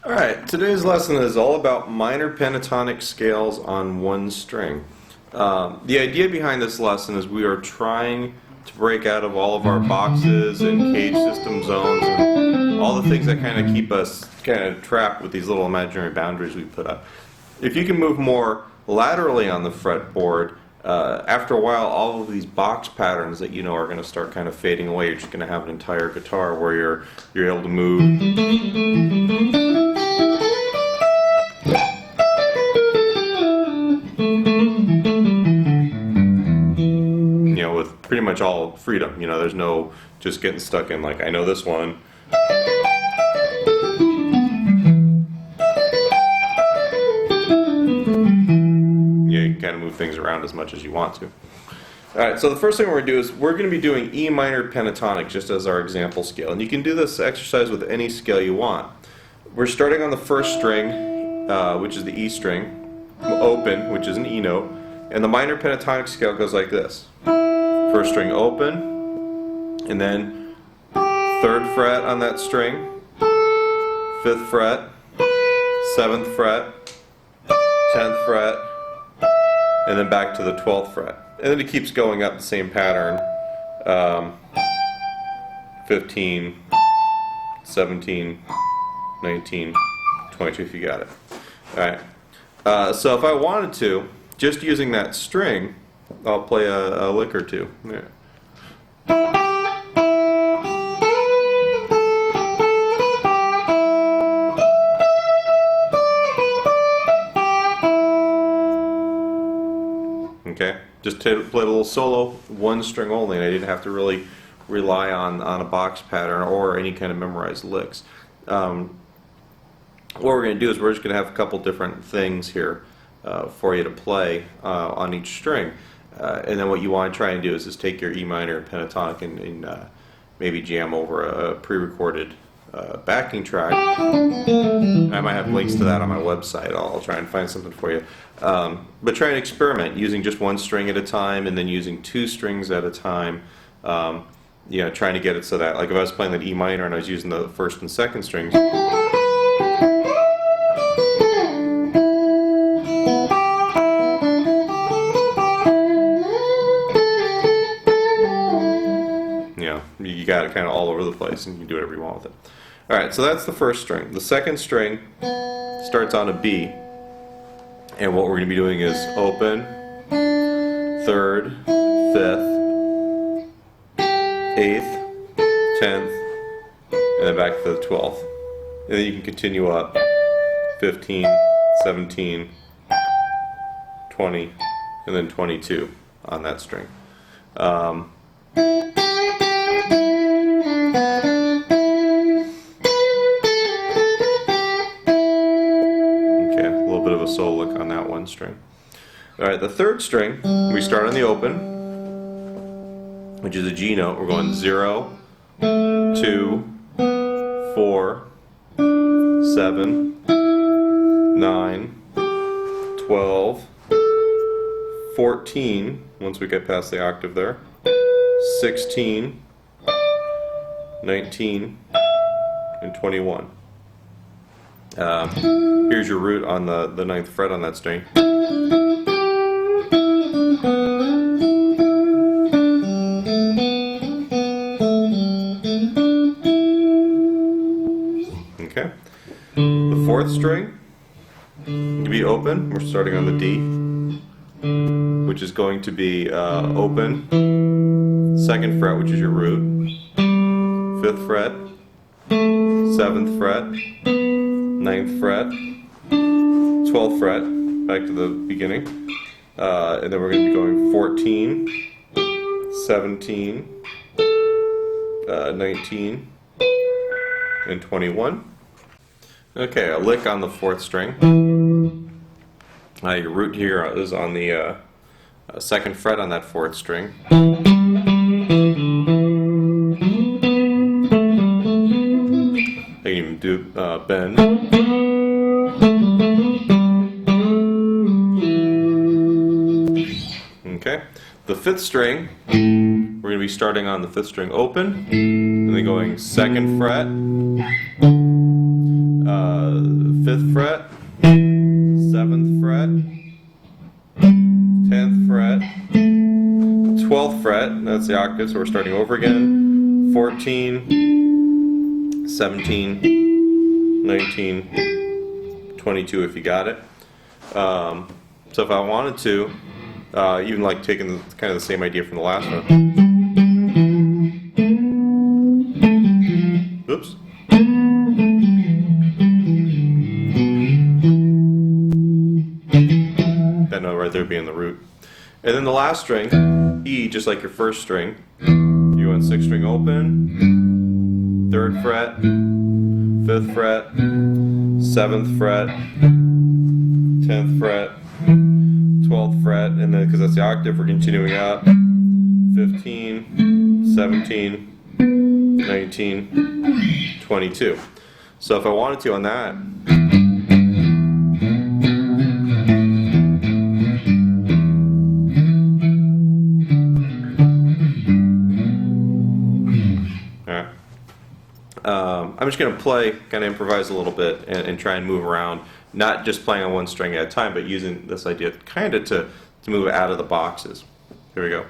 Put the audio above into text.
Alright, today's lesson is all about minor pentatonic scales on one string. The idea behind this lesson is we are trying to break out of all of our boxes and cage system zones and all the things that kind of keep us kind of trapped with these little imaginary boundaries we put up. If you can move more laterally on the fretboard, after a while all of these box patterns that you know are going to start kind of fading away. You're just going to have an entire guitar where you're able to move with pretty much all freedom. There's no just getting stuck in like, I know this one. You can kind of move things around as much as you want to. Alright, so the first thing we're going to do is we're going to be doing E minor pentatonic just as our example scale. And you can do this exercise with any scale you want. We're starting on the first string, which is the E string, open, which is an E note, and the minor pentatonic scale goes like this. First string open, and then 3rd fret on that string, 5th fret, 7th fret, 10th fret, and then back to the 12th fret. And then it keeps going up the same pattern, 15, 17, 19, 22 if you got it. Alright, so if I wanted to, just using that string, I'll play a lick or two. Yeah. Okay, just to play a little solo, one string only, and I didn't have to really rely on a box pattern or any kind of memorized licks. What we're going to do is we're just going to have a couple different things here for you to play on each string. And then what you want to try and do is just take your E minor pentatonic and maybe jam over a pre-recorded backing track. I might have links to that on my website. I'll try and find something for you. But try and experiment using just one string at a time and then using 2 strings at a time. Trying to get it so that, like if I was playing that E minor and I was using the 1st and 2nd strings, you got it kind of all over the place and you can do whatever you want with it. Alright, so that's the first string. The second string starts on a B, and what we're going to be doing is open, 3rd, 5th, 8th, 10th, and then back to the 12th. And then you can continue up 15, 17, 20, and then 22 on that string. Of a solo lick on that one string. Alright, the 3rd string, we start on the open, which is a G note. We're going 0, 2, 4, 7, 9, 12, 14, once we get past the octave there, 16, 19, and 21. Here's your root on the 9th fret on that string. Okay. The 4th string to be open. We're starting on the D, which is going to be open, 2nd fret, which is your root, 5th fret, 7th fret, 9th fret, 12th fret, back to the beginning, and then we're going to be going 14, 17, 19, and 21. Okay, a lick on the 4th string. Your root here is on the 2nd fret on that 4th string. I can even do bend. Okay, the 5th string, we're going to be starting on the 5th string open, and then going 2nd fret, 5th fret, 7th fret, 10th fret, 12th fret, that's the octave, so we're starting over again, 14, 17, 19, 22 if you got it. So if I wanted to, even like taking kind of the same idea from the last one. Oops. That note right there being the root. And then the last string, E, just like your first string. You want 6th string open, 3rd fret, 5th fret, 7th fret, 10th fret, 12th fret, and then because that's the octave, we're continuing out. 15, 17, 19, 22. So if I wanted to on that, I'm just going to play, kind of improvise a little bit and try and move around, not just playing on one string at a time, but using this idea kind of to move out of the boxes. Here we go.